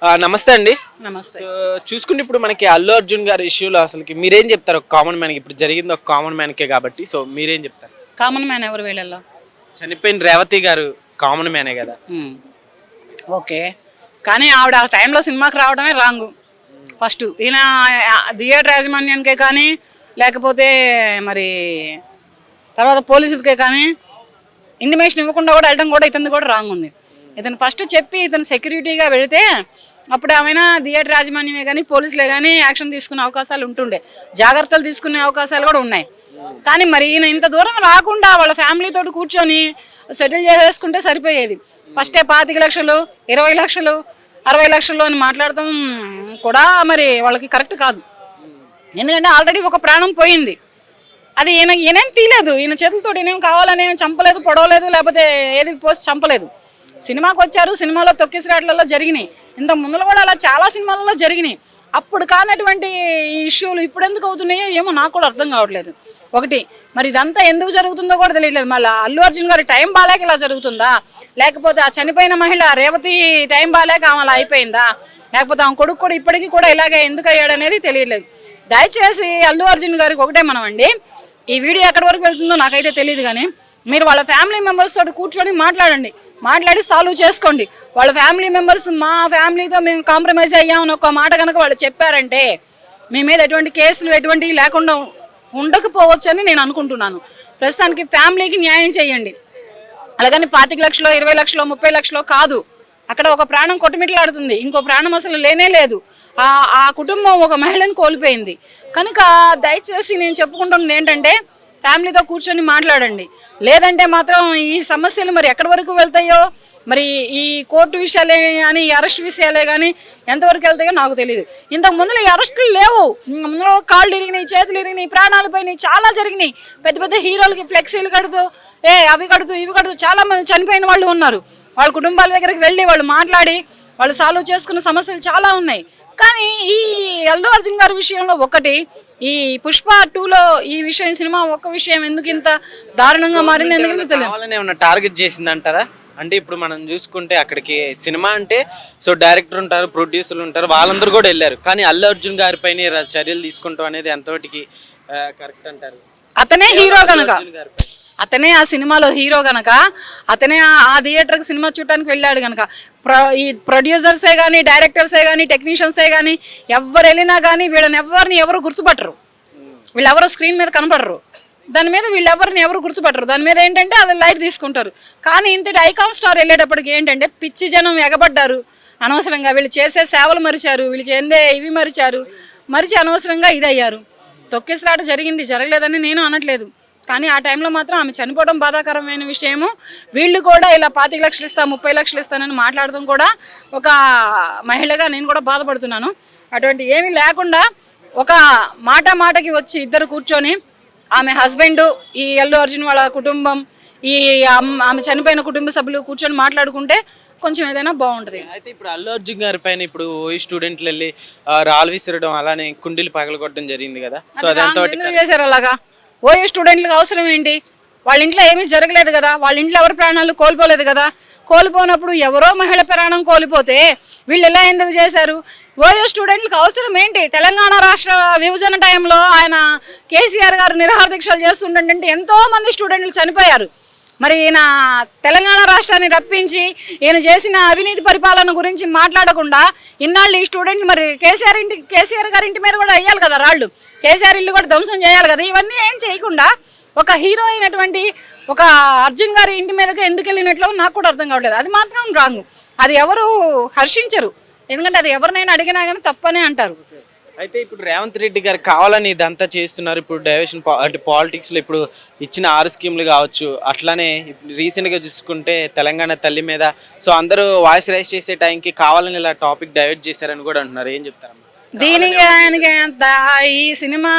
నమస్తే అండి. నమస్తే. సో చూసుకుంటే ఇప్పుడు మనకి అల్లు అర్జున్ గారి ఇష్యూలో అసలుకి మీరేం చెప్తారు? ఒక కామన్ మ్యాన్కి ఇప్పుడు జరిగింది ఒక కామన్ మ్యాన్కే కాబట్టి సో మీరేం చెప్తారు? కామన్ మ్యాన్ ఎవరు వీళ్ళల్లో? చనిపోయిన రేవతి గారు కామన్ మ్యానే కదా. ఓకే, కానీ ఆవిడ ఆ టైంలో సినిమాకి రావడమే రాంగు. ఫస్ట్ ఈయన థియేటర్ యాజమాన్యానికే కానీ లేకపోతే మరి తర్వాత పోలీసులకే కానీ ఇంటిమేషన్ ఇవ్వకుండా కూడా వెళ్ళడం కూడా ఇతను కూడా రాంగ్ ఉంది. ఇతను ఫస్ట్ చెప్పి ఇతను సెక్యూరిటీగా వెళితే అప్పుడు ఏమైనా థియేటర్ యాజమాన్యమే కానీ పోలీసులే కానీ యాక్షన్ తీసుకునే అవకాశాలు ఉంటుండే, జాగ్రత్తలు తీసుకునే అవకాశాలు కూడా ఉన్నాయి. కానీ మరి ఈయన ఇంత దూరం రాకుండా వాళ్ళ ఫ్యామిలీతో కూర్చొని సెటిల్ చేసేసుకుంటే సరిపోయేది. ఫస్టే 25 లక్షలు 20 లక్షలు 60 లక్షలు అని మాట్లాడటం కూడా మరి వాళ్ళకి కరెక్ట్ కాదు. ఎందుకంటే ఆల్రెడీ ఒక ప్రాణం పోయింది. అది ఈయనేం తీయలేదు, ఈయన చేతులతో ఈయనేం కావాలని ఏం చంపలేదు, పొడవలేదు, లేకపోతే ఏది పోసి చంపలేదు. సినిమాకి వచ్చారు, సినిమాలో తొక్కిసలాట్లలో జరిగినాయి, ఇంత ముందులో కూడా అలా చాలా సినిమాలలో జరిగినాయి. అప్పుడు కానటువంటి ఈ ఇష్యూలు ఇప్పుడు ఎందుకు అవుతున్నాయో ఏమో నాకు కూడా అర్థం కావట్లేదు. ఒకటి మరి ఇదంతా ఎందుకు జరుగుతుందో కూడా తెలియట్లేదు. మళ్ళీ అల్లు అర్జున్ గారి టైం బాగాలేక ఇలా జరుగుతుందా, లేకపోతే ఆ చనిపోయిన మహిళ రేవతి టైం బాగాలేక ఆమె అలా అయిపోయిందా, లేకపోతే ఆమె కొడుకు కూడా ఇప్పటికీ కూడా ఇలాగే ఎందుకు అయ్యాడు అనేది తెలియట్లేదు. దయచేసి అల్లు అర్జున్ గారికి ఒకటే మనం అండి, ఈ వీడియో ఎక్కడి వరకు వెళ్తుందో నాకైతే తెలియదు, కానీ మీరు వాళ్ళ ఫ్యామిలీ మెంబర్స్ తోటి కూర్చొని మాట్లాడండి, మాట్లాడి సాల్వ్ చేసుకోండి. వాళ్ళ ఫ్యామిలీ మెంబర్స్ మా ఫ్యామిలీతో మేము కాంప్రమైజ్ అయ్యామని ఒక మాట కనుక వాళ్ళు చెప్పారంటే మీ మీద ఎటువంటి కేసులు ఎటువంటివి లేకుండా ఉండకపోవచ్చు అని నేను అనుకుంటున్నాను. ప్రస్తుతానికి ఫ్యామిలీకి న్యాయం చేయండి, అలాగని 25 లక్షలు 20 లక్షలు 30 లక్షలు కాదు. అక్కడ ఒక ప్రాణం కొట్టుమిట్లాడుతుంది, ఇంకో ప్రాణం అసలు లేనే లేదు. ఆ కుటుంబం ఒక మహిళను కోల్పోయింది. కనుక దయచేసి నేను చెప్పుకుంటున్నది ఏంటంటే ఫ్యామిలీతో కూర్చొని మాట్లాడండి. లేదంటే మాత్రం ఈ సమస్యలు మరి ఎక్కడి వరకు వెళ్తాయో, మరి ఈ కోర్టు విషయాలే కానీ ఈ అరెస్ట్ విషయాలే కానీ ఎంతవరకు వెళ్తాయో నాకు తెలియదు. ఇంతకు ముందులో ఈ అరెస్టులు లేవు, ముందులో కాళ్ళు ఇరిగినాయి, చేతులు ఇరిగినాయి, ప్రాణాలు పోయినాయి, చాలా జరిగినాయి. పెద్ద పెద్ద హీరోలకి ఫ్లెక్సీలు కడుతూ అవి కడుతూ ఇవి కడుతూ చాలా మంది చనిపోయిన వాళ్ళు ఉన్నారు. వాళ్ళ కుటుంబాల దగ్గరికి వెళ్ళి వాళ్ళు మాట్లాడి వాళ్ళు సాల్వ్ చేసుకున్న సమస్యలు చాలా ఉన్నాయి. కానీ ఈ అల్లు అర్జున్ గారి విషయంలో ఒకటి, ఈ పుష్ప 2లో ఈ విషయం సినిమా ఒక్క విషయం ఎందుకు ఇంత దారుణంగా మారింది ఎందుకు తెలియదు. టార్గెట్ చేసింది అంటారా? అంటే ఇప్పుడు మనం చూసుకుంటే అక్కడికి సినిమా అంటే సో డైరెక్టర్ ఉంటారు, ప్రొడ్యూసర్లు ఉంటారు, వాళ్ళందరూ కూడా వెళ్ళారు. కానీ అల్లు అర్జున్ గారి పైన చర్యలు తీసుకుంటాం అనేది ఎంతవరకు కరెక్ట్ అంటారు? అతనే హీరో కనుక, అతనే ఆ సినిమాలో హీరో గనక, అతనే ఆ థియేటర్కి సినిమా చూడటానికి వెళ్ళాడు కనుక ఈ ప్రొడ్యూసర్సే కానీ డైరెక్టర్సే కానీ టెక్నీషియన్సే కానీ ఎవరు వెళ్ళినా కానీ వీళ్ళని ఎవరు గుర్తుపట్టరు, వీళ్ళెవరు స్క్రీన్ మీద కనపడరు, దాని మీద వీళ్ళెవరిని ఎవరు గుర్తుపట్టరు. దాని మీద ఏంటంటే అది లైట్ తీసుకుంటారు. కానీ ఇంతటి ఐకాన్ స్టార్ వెళ్ళేటప్పటికి ఏంటంటే పిచ్చి జనం ఎగబడ్డారు అనవసరంగా. వీళ్ళు చేసే సేవలు మరిచారు, వీళ్ళు చేసే ఇవి మరిచి అనవసరంగా ఇది అయ్యారు. తొక్కిసలాట జరిగింది, జరగలేదని నేను అనట్లేదు, కానీ ఆ టైంలో మాత్రం ఆమె చనిపోవడం బాధాకరమైన విషయము. వీళ్ళు కూడా ఇలా 25 లక్షలు ఇస్తా 30 లక్షలు ఇస్తానని మాట్లాడడం కూడా ఒక మహిళగా నేను కూడా బాధపడుతున్నాను. అటువంటి ఏమీ లేకుండా ఒక మాటకి వచ్చి ఇద్దరు కూర్చొని ఆమె హస్బెండ్, ఈ అల్లు అర్జున్ వాళ్ళ కుటుంబం, ఈ ఆమె చనిపోయిన కుటుంబ సభ్యులు కూర్చొని మాట్లాడుకుంటే కొంచెం ఏదైనా బాగుంటుంది. అయితే ఇప్పుడు అల్లు అర్జున్ గారి పైన ఇప్పుడు ఓయి స్టూడెంట్లు వెళ్ళి రాళ్ళు విసిరడం అలానే కుండీలు పగలగొట్టడం జరిగింది కదా, సో అదంతా చేశారు. అలాగా ఓయే స్టూడెంట్లకు అవసరం ఏంటి? వాళ్ళ ఇంట్లో ఏమీ జరగలేదు కదా, వాళ్ళ ఇంట్లో ఎవరి ప్రాణాలు కోల్పోలేదు కదా. కోల్పోనప్పుడు ఎవరో మహిళ ప్రాణం కోల్పోతే వీళ్ళు ఎలా ఎందుకు చేశారు? ఓయో స్టూడెంట్లకు అవసరం ఏంటి? తెలంగాణ రాష్ట్ర విభజన టైంలో ఆయన కేసీఆర్ గారు నిరాహార దీక్షలు చేస్తుంటే ఎంతో మంది స్టూడెంట్లు చనిపోయారు. మరి ఈయన తెలంగాణ రాష్ట్రాన్ని రప్పించి ఈయన చేసిన అవినీతి పరిపాలన గురించి మాట్లాడకుండా ఇన్నాళ్ళు ఈ స్టూడెంట్లు మరి కేసీఆర్ గారి ఇంటి మీద కూడా వేయాలి కదా రాళ్ళు, కేసీఆర్ ఇల్లు కూడా ధ్వంసం చేయాలి కదా. ఇవన్నీ ఏం చేయకుండా ఒక హీరో అయినటువంటి ఒక అర్జున్ గారి ఇంటి మీదకి ఎందుకు వెళ్ళినట్లు నాకు కూడా అర్థం కావట్లేదు. అది మాత్రం రాంగ్, అది ఎవరు హర్షించరు, ఎందుకంటే అది ఎవరినైనా అడిగినా కానీ తప్పనే అంటారు. అయితే ఇప్పుడు రేవంత్ రెడ్డి గారు కావాలని ఇదంతా చేస్తున్నారు. ఇప్పుడు డైవర్షన్ అంటే పాలిటిక్స్లో ఇప్పుడు ఇచ్చిన 6 స్కీములు కావచ్చు, అట్లానే రీసెంట్గా చూసుకుంటే తెలంగాణ తల్లి మీద సో అందరూ వాయిస్ రైజ్ చేసే టైంకి కావాలని ఇలా టాపిక్ డైవర్ట్ చేశారని కూడా అంటున్నారు. ఏం చెప్తారమ్మా దీనికి? ఆయనకి ఈ సినిమా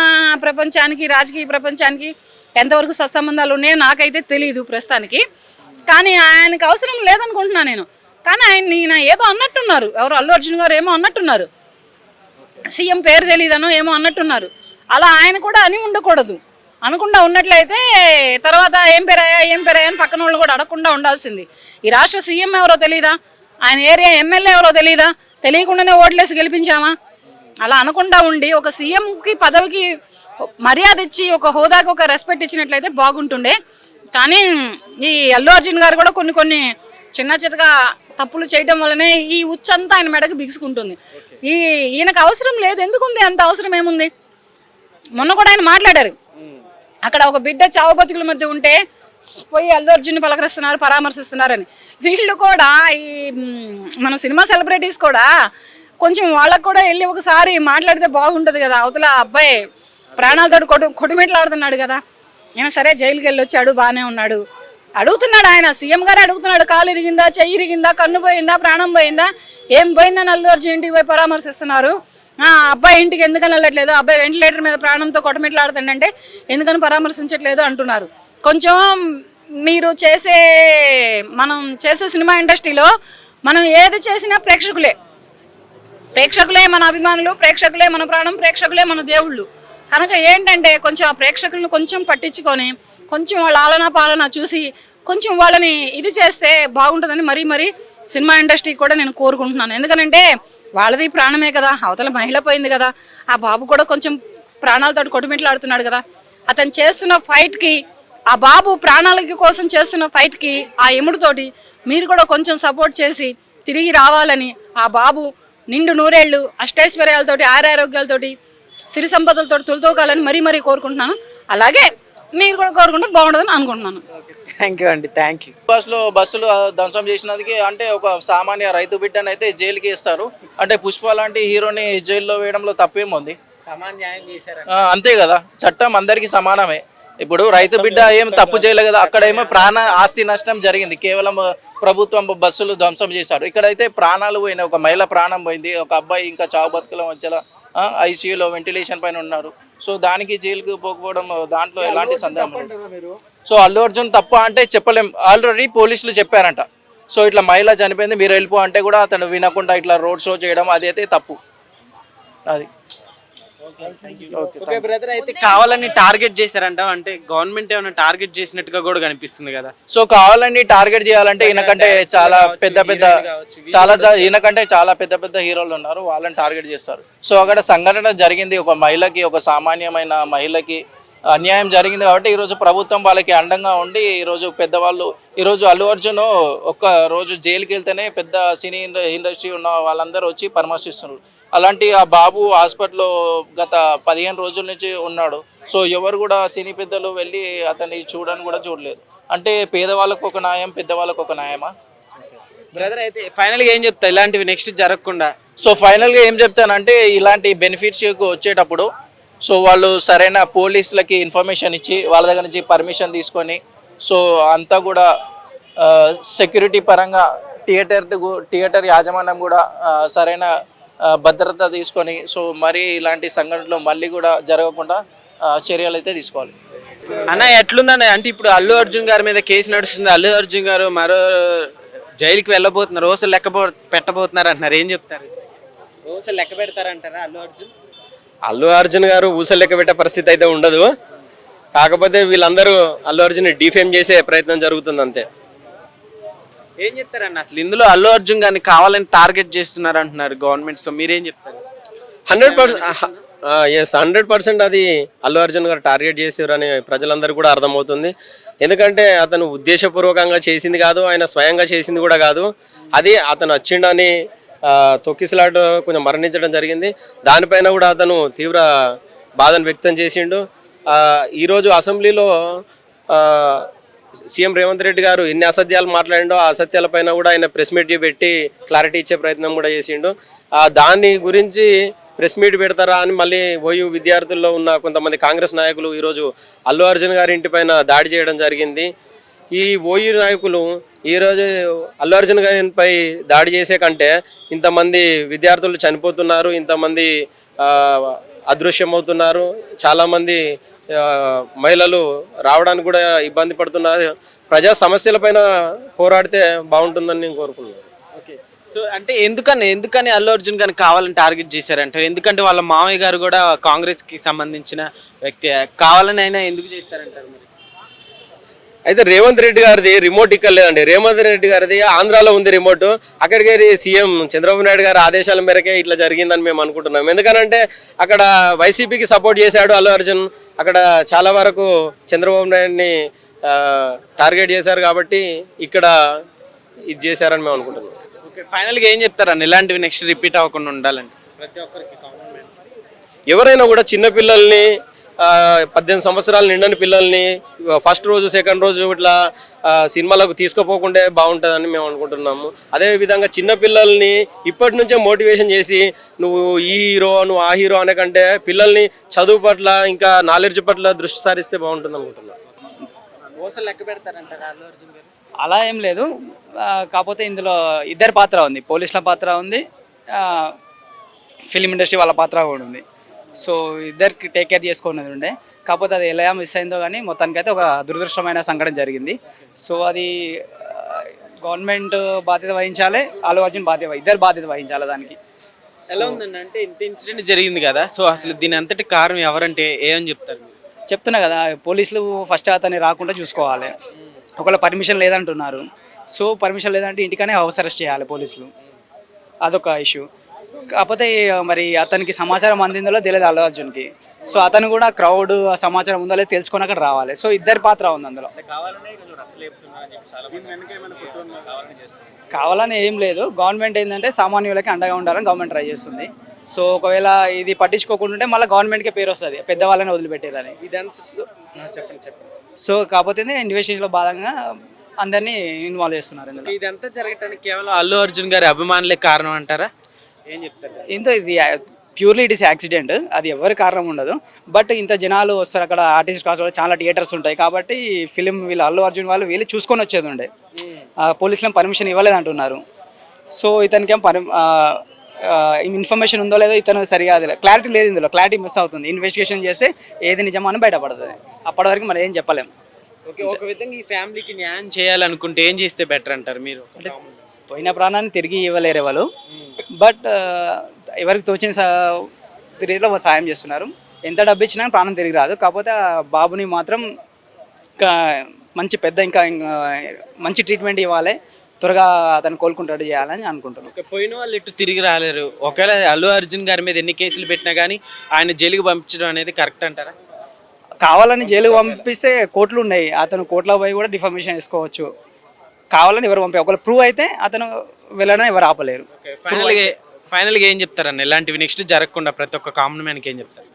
ప్రపంచానికి రాజకీయ ప్రపంచానికి ఎంతవరకు సత్సంబంధాలు ఉన్నాయో నాకైతే తెలియదు ప్రస్తుతానికి, కానీ ఆయనకు అవసరం లేదనుకుంటున్నాను నేను. కానీ ఆయన ఏదో అన్నట్టున్నారు, ఎవరు అల్లు అర్జున్ గారు ఏమో అన్నట్టున్నారు, సీఎం పేరు తెలియదనో ఏమో అన్నట్టున్నారు. అలా ఆయన కూడా అని ఉండకూడదు. అనకుండా ఉన్నట్లయితే తర్వాత ఏం పేరయ్యా అని పక్కన వాళ్ళు కూడా అడగకుండా ఉండాల్సింది. ఈ రాష్ట్ర సీఎం ఎవరో తెలియదా, ఆయన ఏరియా ఎమ్మెల్యే ఎవరో తెలియదా, తెలియకుండానే ఓట్లేసి గెలిపించామా? అలా అనకుండా ఉండి ఒక సీఎంకి పదవికి మర్యాద ఇచ్చి ఒక హోదాకి ఒక రెస్పెక్ట్ ఇచ్చినట్లయితే బాగుంటుండే. కానీ ఈ అల్లు అర్జున్ గారు కూడా కొన్ని చిన్న చిన్నగా తప్పులు చేయడం వల్లనే ఈ ఉచ్చంతా ఆయన మెడకు బిగుసుకుంటుంది. ఈయనకు అవసరం లేదు. ఎందుకుంది అంత అవసరం ఏముంది? మొన్న కూడా ఆయన మాట్లాడారు, అక్కడ ఒక బిడ్డ చావు బతుకుల మధ్య ఉంటే పోయి అల్లు అర్జున్ పలకరిస్తున్నారు, పరామర్శిస్తున్నారని. వీళ్ళు కూడా ఈ మన సినిమా సెలబ్రిటీస్ కూడా కొంచెం వాళ్ళకు కూడా వెళ్ళి ఒకసారి మాట్లాడితే బాగుంటుంది కదా. అవతల అబ్బాయి ప్రాణాలతో కొట్టుమిట్లాడుతున్నాడు కదా. ఈయన సరే జైలుకి వెళ్ళి వచ్చాడు, బాగానే ఉన్నాడు. అడుగుతున్నాడు ఆయన, సీఎం గారు అడుగుతున్నాడు, కాలు ఇరిగిందా, చెయ్యి ఇరిగిందా, కన్ను పోయిందా, ప్రాణం పోయిందా, ఏం పోయిందని అల్లు అర్జున్ ఇంటికి పోయి పరామర్శిస్తున్నారు. అబ్బాయి ఇంటికి ఎందుకని వెళ్ళట్లేదు, అబ్బాయి వెంటిలేటర్ మీద ప్రాణంతో కొట్టమిట్లాడుతుందంటే ఎందుకని పరామర్శించట్లేదు అంటున్నారు. కొంచెం మీరు మనం చేసే సినిమా ఇండస్ట్రీలో మనం ఏది చేసినా ప్రేక్షకులే మన అభిమానులు, ప్రేక్షకులే మన ప్రాణం, ప్రేక్షకులే మన దేవుళ్ళు. కనుక ఏంటంటే కొంచెం ఆ ప్రేక్షకులను కొంచెం పట్టించుకొని కొంచెం వాళ్ళ ఆలనా పాలన చూసి కొంచెం వాళ్ళని ఇది చేస్తే బాగుంటుందని మరీ సినిమా ఇండస్ట్రీకి కూడా నేను కోరుకుంటున్నాను. ఎందుకంటే వాళ్ళది ప్రాణమే కదా, అవతల మహిళ పోయింది కదా, ఆ బాబు కూడా కొంచెం ప్రాణాలతో కొట్టుమిట్లాడుతున్నాడు కదా. అతను చేస్తున్న ఫైట్కి, ఆ బాబు ప్రాణాలకి కోసం చేస్తున్న ఫైట్కి ఆ ఎముడితోటి మీరు కూడా కొంచెం సపోర్ట్ చేసి తిరిగి రావాలని, ఆ బాబు నిండు నూరేళ్ళు అష్టైశ్వర్యాలతోటి, ఆరోగ్యాలతోటి, సిరి సంపదలతో తులతూకాలని మరీ కోరుకుంటున్నాను. అలాగే మీరు కూడా కోరుకుంటే బాగుంటుందని అనుకుంటున్నాను. థ్యాంక్ యూ అండి, థ్యాంక్ యూ. బస్సులు ధ్వంసం చేసినందుకు అంటే ఒక సామాన్య రైతు బిడ్డను అయితే జైలుకి వేస్తారు. అంటే పుష్ప లాంటి హీరోని జైల్లో వేయడంలో తప్పేముంది? సమాన్యాయం చేశారు అంతే కదా, చట్టం అందరికీ సమానమే. ఇప్పుడు రైతు బిడ్డ ఏం తప్పు చేయలేదు కదా, అక్కడ ఏమో ప్రాణ ఆస్తి నష్టం జరిగింది, కేవలం ప్రభుత్వం బస్సులు ధ్వంసం చేశాడు. ఇక్కడైతే ప్రాణాలు పోయినాయి, ఒక మహిళ ప్రాణం పోయింది, ఒక అబ్బాయి ఇంకా చావు బతుకుల మధ్యలో ఐసీయూలో వెంటిలేషన్ పైన ఉన్నారు. సో దానికి జైలుకి పోకపోవడం దాంట్లో ఎలాంటి సందేహం లేదు. సో అల్లు అర్జున్ తప్ప అంటే చెప్పలేం, ఆల్రెడీ పోలీసులు చెప్పారంట. సో ఇట్లా మహిళ చనిపోయింది మీరు వెళ్ళిపో అంటే కూడా అతను వినకుండా ఇట్లా రోడ్ షో చేయడం అది అయితే తప్పు. అది ఓకే బ్రదర్, అయితే కావాలని టార్గెట్ చేశారంట, అంటే గవర్నమెంట్ ఏమైనా టార్గెట్ చేసినట్టుగా కూడా కనిపిస్తుంది కదా. సో కావాలని టార్గెట్ చేయాలంటే ఈయనకంటే చాలా పెద్ద హీరోలు ఉన్నారు, వాళ్ళని టార్గెట్ చేస్తారు. సో అక్కడ సంఘటన జరిగింది, ఒక మహిళకి, ఒక సామాన్యమైన మహిళకి అన్యాయం జరిగింది కాబట్టి ఈరోజు ప్రభుత్వం వాళ్ళకి అండంగా ఉండి ఈరోజు పెద్దవాళ్ళు, ఈరోజు అల్లు అర్జున్ ఒక్క రోజు జైలుకి వెళ్తేనే పెద్ద సినీ ఇండస్ట్రీ ఉన్న వాళ్ళందరూ వచ్చి పరామర్శిస్తున్నారు. అలాంటి ఆ బాబు హాస్పిటల్లో గత 15 రోజుల నుంచి ఉన్నాడు. సో ఎవరు కూడా సినీ పెద్దలు వెళ్ళి అతన్ని చూడని కూడా చూడలేదు. అంటే పేదవాళ్ళకు ఒక న్యాయం, పెద్దవాళ్ళకు ఒక న్యాయమా? బ్రదర్, అయితే ఫైనల్గా ఏం చెప్తా ఇలాంటివి నెక్స్ట్ జరగకుండా? సో ఫైనల్గా ఏం చెప్తానంటే ఇలాంటి బెనిఫిట్స్ వచ్చేటప్పుడు సో వాళ్ళు సరైన పోలీసులకి ఇన్ఫర్మేషన్ ఇచ్చి వాళ్ళ దగ్గర నుంచి పర్మిషన్ తీసుకొని సో అంతా కూడా సెక్యూరిటీ పరంగా థియేటర్ యాజమాన్యం కూడా సరైన భద్రత తీసుకొని సో మరి ఇలాంటి సంఘటనలు మళ్ళీ కూడా జరగకుండా చర్యలు అయితే తీసుకోవాలి. అన్న ఎట్లుందన్న, అంటే ఇప్పుడు అల్లు అర్జున్ గారి మీద కేసు నడుస్తుంది, అల్లు అర్జున్ గారు మరో జైలుకి వెళ్ళబోతున్నారు, రోజులు పెట్టబోతున్నారు అంటున్నారు, ఏం చెప్తారు? రోజులు లెక్క పెడతారంటారా అల్లు అర్జున్ గారు ఊసలు లెక్క పెట్టే పరిస్థితి అయితే ఉండదు. కాకపోతే వీళ్ళందరూ అల్లు అర్జున్ డిఫేమ్ చేసే ప్రయత్నం జరుగుతుంది అంతే. ఏం చెప్తారన్న అసలు ఇందులో? అల్లు అర్జున్ గారిని కావాలని టార్గెట్ చేస్తున్నారు అంటున్నారు గవర్నమెంట్, సో మీరేం చెప్తారు? 100% అది అల్లు అర్జున్ గారు టార్గెట్ చేసారు అని ప్రజలందరూ కూడా అర్థమవుతుంది. ఎందుకంటే అతను ఉద్దేశపూర్వకంగా చేసింది కాదు, ఆయన స్వయంగా చేసింది కూడా కాదు. అది అతను వచ్చిండని తొక్కిసలాట కొంచెం మరణించడం జరిగింది. దానిపైన కూడా అతను తీవ్ర బాధను వ్యక్తం చేసిండు. ఈరోజు అసెంబ్లీలో సీఎం రేవంత్ రెడ్డి గారు ఎన్ని అసత్యాలు మాట్లాడిండో ఆ అసత్యాలపైన కూడా ఆయన ప్రెస్ మీట్ పెట్టి క్లారిటీ ఇచ్చే ప్రయత్నం కూడా చేసిండు. దాని గురించి ప్రెస్ మీట్ పెడతారా అని మళ్ళీ ఓయూ విద్యార్థుల్లో ఉన్న కొంతమంది కాంగ్రెస్ నాయకులు ఈరోజు అల్లు అర్జున్ గారి ఇంటిపైన దాడి చేయడం జరిగింది. ఈ ఓయూ నాయకులు ఈరోజు అల్లు అర్జున్ గారిపై దాడి చేసే కంటే ఇంతమంది విద్యార్థులు చనిపోతున్నారు, ఇంతమంది అదృశ్యమవుతున్నారు, చాలామంది మహిళలు రావడానికి కూడా ఇబ్బంది పడుతున్నారు. ప్రజా సమస్యలపైన పోరాడితే బాగుంటుందని నేను కోరుకున్నాను. ఓకే, సో అంటే ఎందుకని అల్లు అర్జున్ గారిని కావాలని టార్గెట్ చేశారంటారు? ఎందుకంటే వాళ్ళ మామయ్య గారు కూడా కాంగ్రెస్కి సంబంధించిన వ్యక్తి, కావాలని అయినా ఎందుకు చేస్తారంటారు? మరి అయితే రేవంత్ రెడ్డి గారిది రిమోట్ ఇక్కడ లేదండి. రేవంత్ రెడ్డి గారిది ఆంధ్రాలో ఉంది రిమోట్. అక్కడికి సీఎం చంద్రబాబు నాయుడు గారి ఆదేశాల మేరకే ఇట్లా జరిగిందని మేము అనుకుంటున్నాం. ఎందుకనంటే అక్కడ వైసీపీకి సపోర్ట్ చేశాడు అల్లు అర్జున్. అక్కడ చాలా వరకు చంద్రబాబు నాయుడిని టార్గెట్ చేశారు కాబట్టి ఇక్కడ ఇది చేశారని మేము అనుకుంటున్నాం. ఓకే, ఫైనల్గా ఏం చెప్తారన్న ఇలాంటివి నెక్స్ట్ రిపీట్ అవ్వకుండా ఉండాలంటే ప్రతి ఒక్కరికి కామన్ మ్యాన్ ఎవరైనా కూడా చిన్న పిల్లల్ని 18 సంవత్సరాలు నిండని పిల్లల్ని ఫస్ట్ రోజు సెకండ్ రోజు ఇట్లా సినిమాలకు తీసుకుపోకుంటే బాగుంటుందని మేము అనుకుంటున్నాము. అదేవిధంగా చిన్న పిల్లల్ని ఇప్పటి నుంచే మోటివేషన్ చేసి నువ్వు ఈ హీరో నువ్వు ఆ హీరో అనే కంటే పిల్లల్ని చదువు పట్ల ఇంకా నాలెడ్జ్ పట్ల దృష్టి సారిస్తే బాగుంటుంది అనుకుంటున్నాను. ఓసలు లెక్క పెడతారంటారా అల్లు అర్జున్ గారు? అలా ఏం లేదు. కాకపోతే ఇందులో ఇద్దరి పాత్ర ఉంది, పోలీసుల పాత్ర ఉంది, ఫిలిం ఇండస్ట్రీ వాళ్ళ పాత్ర కూడా ఉంది. సో ఇద్దరికి టేక్ కేర్ చేసుకున్నది ఉండే. కాకపోతే అది ఎలా మిస్ అయిందో కానీ మొత్తానికైతే ఒక దురదృష్టమైన సంఘటన జరిగింది. సో అది గవర్నమెంట్ బాధ్యత వహించాలి, అల్లు అర్జున్ ఇద్దరు బాధ్యత వహించాలి దానికి. ఎలా ఉందండి అంటే ఇంత ఇన్సిడెంట్ జరిగింది కదా, సో అసలు దీని అంతటి కారణం ఎవరంటే ఏమని చెప్తారు మీరు? చెప్తున్నా కదా, పోలీసులు ఫస్ట్ అతన్ని రాకుండా చూసుకోవాలి. ఒకవేళ పర్మిషన్ లేదంటున్నారు, సో పర్మిషన్ లేదంటే ఇంటికనే హౌస్ అరెస్ట్ చేయాలి పోలీసులు, అదొక ఇష్యూ. కాకపోతే మరి అతనికి సమాచారం అందిందో తెలియదు అల్లు అర్జున్కి. సో అతను కూడా క్రౌడ్ సమాచారం ఉందో లేదో తెలుసుకొని అక్కడ రావాలి. సో ఇద్దరి పాత్ర ఉంది అందులో. కావాలని ఏం లేదు, గవర్నమెంట్ ఏంటంటే సామాన్యులకి అండగా ఉండాలని గవర్నమెంట్ ట్రై చేస్తుంది. సో ఒకవేళ ఇది పట్టించుకోకుండా ఉంటే మళ్ళీ గవర్నమెంట్కే పేరు వస్తుంది, పెద్దవాళ్ళని వదిలిపెట్టారని. చెప్పండి. సో కాకపోతే ఇన్వెస్టిగేషన్లో భాగంగా అందరినీ ఇన్వాల్వ్ చేస్తున్నారు ఇందులో. ఇదంతా జరగటానికి కేవలం అల్లు అర్జున్ గారి అభిమానులే కారణం అంటారా? ఏం చెప్తారు? ఇంత ఇది ప్యూర్లీ ఇట్ ఈస్ యాక్సిడెంట్, అది ఎవరి కారణం ఉండదు. బట్ ఇంత జనాలు వస్తారు అక్కడ, ఆర్టిస్ట్ క్రాస్లో చాలా థియేటర్స్ ఉంటాయి కాబట్టి ఫిలిం వీళ్ళు అల్లు అర్జున్ వాళ్ళు వీళ్ళు చూసుకొని వచ్చేది ఉండే. పోలీసులకు పర్మిషన్ ఇవ్వలేదు అంటున్నారు. సో ఇతనికి ఇన్ఫర్మేషన్ ఉందో లేదో ఇతను సరిగా క్లారిటీ లేదు, ఇందులో క్లారిటీ మిస్ అవుతుంది. ఇన్వెస్టిగేషన్ చేస్తే ఏది నిజమో అని బయటపడుతుంది. అప్పటి వరకు మనం ఏం చెప్పలేం. ఓకే, ఒక విధంగా ఈ ఫ్యామిలీకి న్యాయం చేయాలనుకుంటే ఏం చేస్తే బెటర్ అంటారు మీరు? అంటే పోయిన ప్రాణాన్ని తిరిగి ఇవ్వలేరు వాళ్ళు, బట్ ఎవరికి తోచిన రీతిలో సాయం చేస్తున్నారు. ఎంత డబ్బు ఇచ్చినా ప్రాణం తిరిగి రాదు. కాకపోతే ఆ బాబుని మాత్రం మంచి ఇంకా మంచి ట్రీట్మెంట్ ఇవ్వాలి, త్వరగా అతను కోలుకుంటాడు చేయాలని అనుకుంటున్నాను. ఓకే, పోయిన వాళ్ళు ఇటు తిరిగి రాలేరు. ఒకవేళ అల్లు అర్జున్ గారి మీద ఎన్ని కేసులు పెట్టినా కానీ ఆయన జైలుకి పంపించడం అనేది కరెక్ట్ అంటారా? కావాలని జైలుకి పంపిస్తే కోర్టులు ఉన్నాయి, అతను కోర్టులో పోయి కూడా డిఫర్మేషన్ వేసుకోవచ్చు. కావాలని ఎవరు ఒకవేళ ప్రూవ్ అయితే అతను వెళ్ళడం ఎవరు ఆపలేరు. ఫైనల్గా ఏం చెప్తారన్న ఇలాంటివి నెక్స్ట్ జరగకుండా ప్రతి ఒక్క కామన్ మ్యాన్కి ఏం చెప్తారు?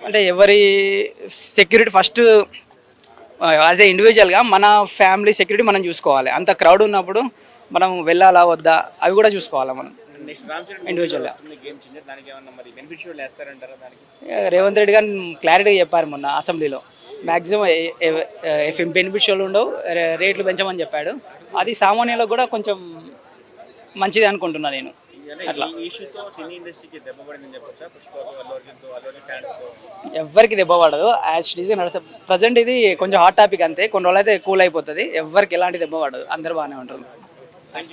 అంటే ఎవరి సెక్యూరిటీ ఫస్ట్ యాజ్ ఏ ఇండివిజువల్గా మన ఫ్యామిలీ సెక్యూరిటీ మనం చూసుకోవాలి. అంత క్రౌడ్ ఉన్నప్పుడు మనం వెళ్ళాలా వద్దా అవి కూడా చూసుకోవాలి మనం ఇండివిజువల్గా. రేవంత్ రెడ్డి గారు క్లారిటీగా చెప్పారు మొన్న అసెంబ్లీలో, మ్యాక్సిమం బెనిఫిషియల్ ఉండవు, రేట్లు పెంచమని చెప్పాడు. అది సామాన్యులకు కూడా కొంచెం మంచిది అనుకుంటున్నాను నేను. అట్లా ఎవరికి దెబ్బ పడదు, యాజ్ ఇట్ ఈజ్ నడుస్తుంది. ప్రజెంట్ ఇది కొంచెం హాట్ టాపిక్ అంతే, కొన్ని రోజులు అయితే కూల్ అయిపోతుంది. ఎవరికి ఎలాంటి దెబ్బ పడదు, అందరూ బాగానే ఉంటారు.